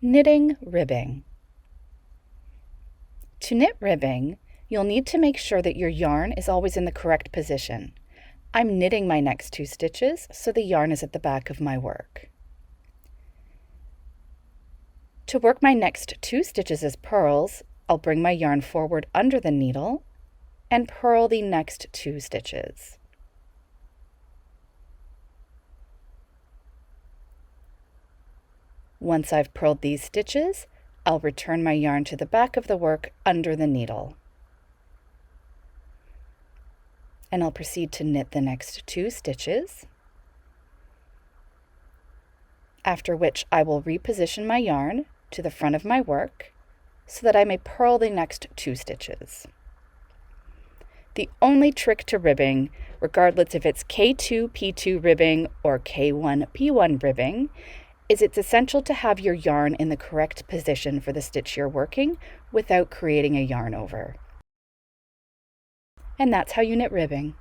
Knitting ribbing. To knit ribbing, you'll need to make sure that your yarn is always in the correct position. I'm knitting my next 2 stitches, so the yarn is at the back of my work. To work my next 2 stitches as purls, I'll bring my yarn forward under the needle and purl the next 2 stitches. Once I've purled these stitches, I'll return my yarn to the back of the work under the needle. And I'll proceed to knit the next 2 stitches, after which I will reposition my yarn to the front of my work so that I may purl the next 2 stitches. The only trick to ribbing, regardless if it's K2 P2 ribbing or K1 P1 ribbing, is it's essential to have your yarn in the correct position for the stitch you're working without creating a yarn over. And that's how you knit ribbing.